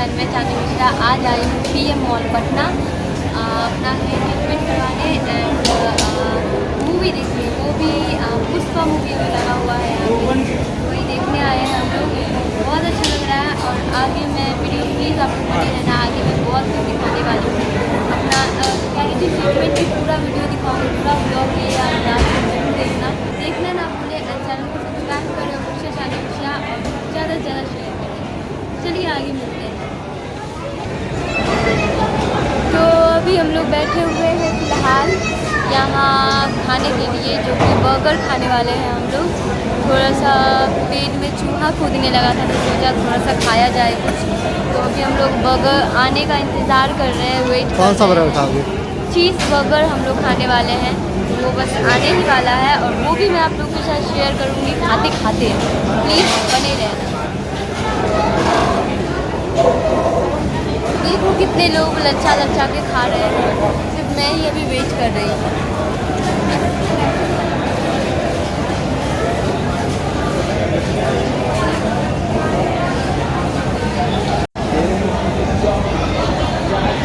And मैं चांदनी मिश्रा आज आई हूँ PM मॉल पटना अपना हेयर ट्रीटमेंट करवाने एंड मूवी देखने। वो भी पुष्पा मूवी में लगा हुआ है यहाँ पे, वही देखने आए हैं हम लोग। बहुत अच्छा लग रहा है और आगे मैं वीडियो प्लीज़ आप लोग बने रहना, आगे मैं बहुत कुछ दिखाने वाली हूँ। अपना हेयर ट्रीटमेंट की पूरा वीडियो दिखाऊँगी, पूरा ब्लॉग ये आप देखना ना भूलें। चैनल को सब्सक्राइब करें और चांदनी मिश्रा और ज़्यादा से ज़्यादा शेयर करें। चलिए आगे मिलते हैं। तो अभी हम लोग बैठे हुए हैं फ़िलहाल यहाँ खाने के लिए, जो कि बर्गर खाने वाले हैं हम लोग। थोड़ा सा पेट में चूहा कूदने लगा था तो सोचा थोड़ा सा खाया जाए कुछ। तो अभी हम लोग बर्गर आने का इंतज़ार कर रहे हैं, वेट। कौन सा बर्गर खाओगे? चीज़ बर्गर हम लोग खाने वाले हैं, वो बस आने ही वाला है और वो भी मैं आप लोगों के साथ शेयर करूँगी खाते खाते। प्लीज़ बने रहना। देखो कितने लोग लच्छा लच्छा के खा रहे हैं, सिर्फ मैं ही अभी वेट कर रही हूँ।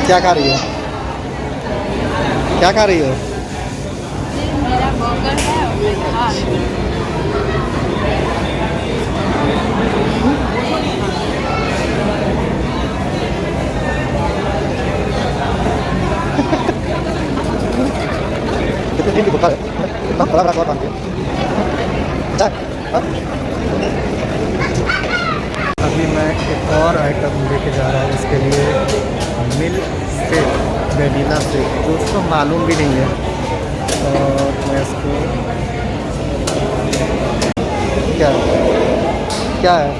क्या खा रही हो? क्या खा रही हो? मेरा बर्गर है और मैं खा रही हूँ। 天气不错的，那不拉不拉多少？在啊。अभी मैं एक और आइटम लेके जा रहा हूँ इसके लिए, मिल्क शेक, वेनिला शेक, जो उसको मालूम भी नहीं है। और मैं इसको क्या क्या है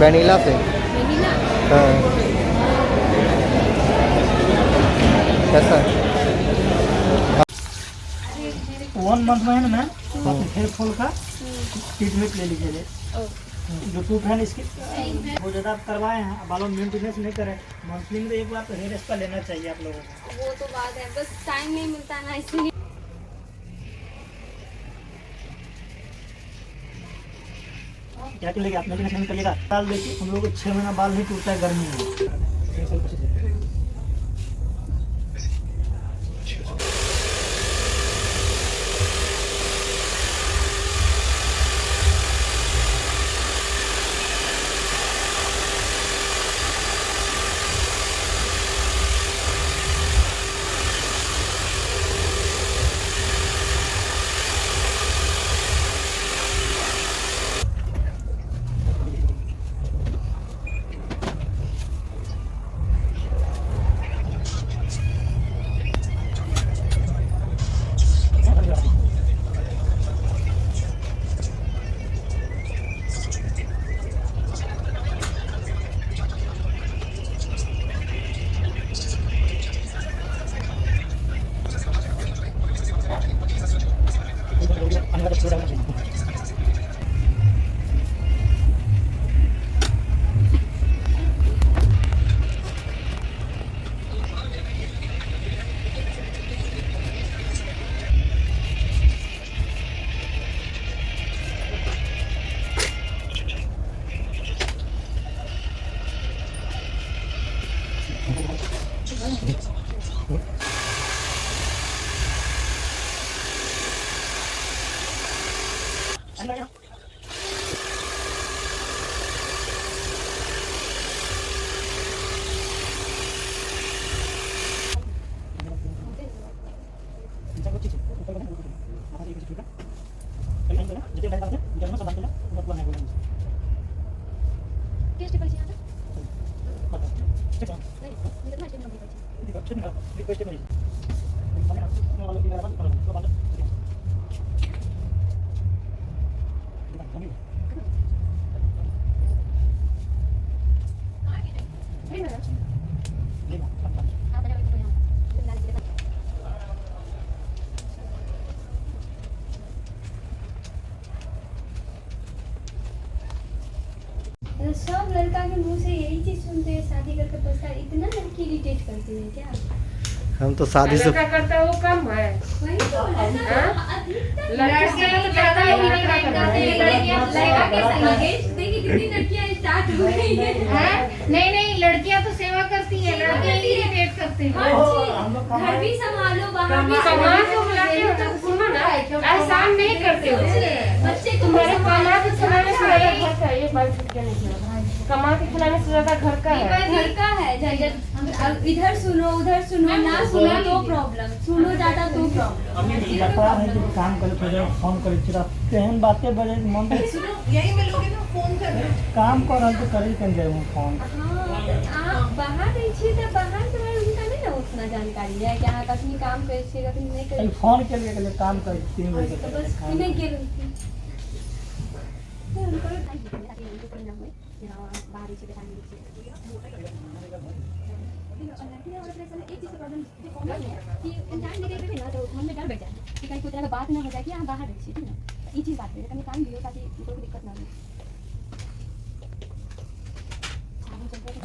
वेनिला शेक। हाँ कैसा है? 1 मंथ में है ना मैम, हेयर फॉल का ट्रीटमेंट ले लीजिए। जो टूथ है इसकी बहुत ज़्यादा आप करवाए हैं, बालों में मेंटेनेंस नहीं करें, मंथली में तो एक बार तो हेयर स्पा लेना चाहिए आप लोगों को। वो तो बात है, बस टाइम नहीं मिलता ना, इसलिए। क्या चलेगा, आप मेंटेनेंस नहीं करिएगा। बाल देखिए हम लोग को 6 महीना बाल नहीं टूटता है गर्मी में। सब लड़का के मुंह से यही चीज सुनते हैं, शादी करके पछताए। इतना लड़की इरिटेट करती है क्या? हम तो शादी से क्या करता है वो कम है। वही तो लड़के से तो ज्यादा ही नहीं करता है। दूसरी लड़कियां स्टार्ट हो गई है। नहीं नहीं, लड़कियां तो सेवा करती हैं, लड़के ही इरिटेट करते हैं। घर भी संभालो, बाहर भी कमा के बुलाते हो तो सुनो ना, एहसान नहीं करते हो। बच्चे को तुम्हारे कमा के खिलाने से ज्यादा घर का, ये बात क्या नहीं, कमा के खिलाने से ज्यादा घर का है। घर का है झंझट। अब इधर सुनो उधर सुनो, ना सुनो तो प्रॉब्लम, सुनो ज्यादा तो प्रॉब्लम। लगता है कि काम करे तो फोन करे चिरा केहन बातें बजे मन में यही मिलोगे ना, फोन कर काम कर रहा तो कर ही कर जाए फोन। हाँ, आप बाहर रही छी तो बाहर के बारे में उनका नहीं ना उतना जानकारी है कि अहाँ कखनी काम करे छी कखनी नहीं करे। फोन के लिए काम कर 3 बजे तो बस नहीं गेल बात ना हो जाए कि आप बाहर रही ठीक है, ये चीज बात है काम दियो ताकि कोई दिक्कत ना हो।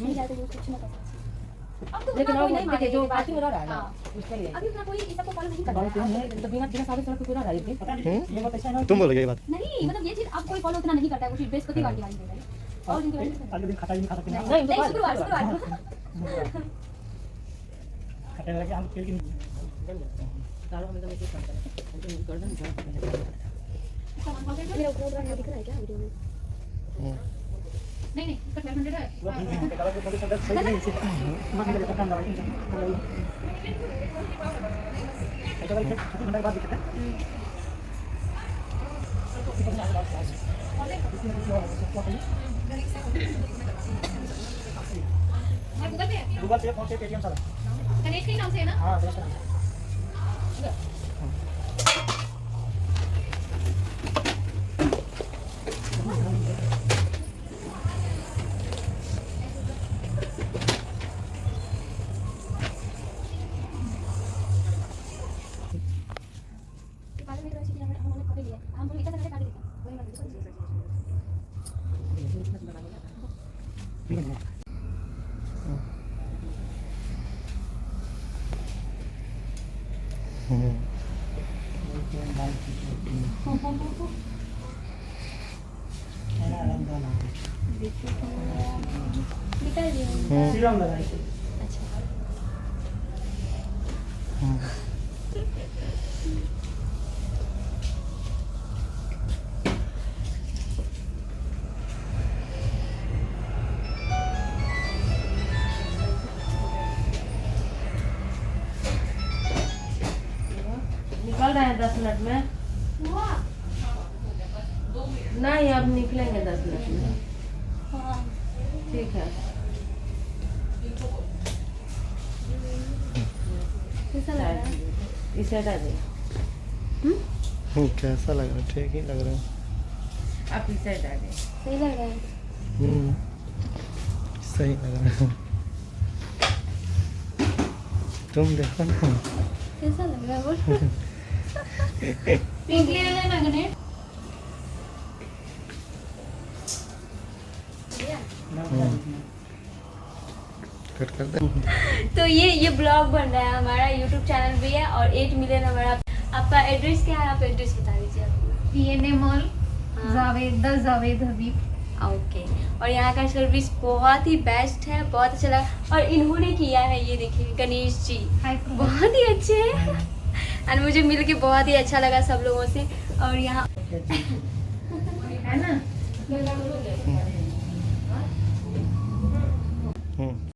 नहीं जाते कुछ ना कर सकते। अब तो लेकिन कोई नहीं देखे जो बात हो रहा है ना उसके लिए अभी उतना कोई इस सब को फॉलो नहीं कर रहा है। तो बिना बिना सारे सड़क पे पूरा रहा है। पता नहीं ये बात ऐसा ना तुम बोलोगे ये बात नहीं, मतलब ये चीज अब कोई फॉलो उतना नहीं करता है, कुछ बृहस्पतिवार वाली बोल रहा है और दिन के बारे अगले दिन खाता ही नहीं खा सकते ना। नहीं शुक्रवार खाता लगे हम खेल के मेरा ऊपर दिख रहा है क्या वीडियो में? नहीं नहीं, इसका 1200 है। गूगल पे फोन पे पेटीएम सारा गणेश के नाम से है ना? हाँ सीरम लगाई थी। निकल रहे हैं 10 मिनट में। नहीं, अब निकलेंगे 10 मिनट में। ठीक है। कैसा लग रहा है? इसे हटा दे। कैसा लग रहा है? ठीक ही लग रहा है। आप इसे हटा दे। सही लग रहा है। सही लग रहा है। तुम देखो ना कैसा लग रहा है बोल। पिंक ले लेना गणेश। कट कर दे। तो ये ब्लॉग बन रहा है, हमारा यूट्यूब चैनल भी है और 8 मिलियन हमारा। आपका एड्रेस क्या है? आप एड्रेस बता दीजिए। पीएनए मॉल, हाँ। जावेद हबीब। ओके, और यहाँ का सर्विस बहुत ही बेस्ट है, बहुत अच्छा लगा। और इन्होंने किया है, ये देखिए गणेश जी बहुत ही अच्छे हैं और मुझे मिल के बहुत ही अच्छा लगा सब लोगों से। और यहाँ है ना?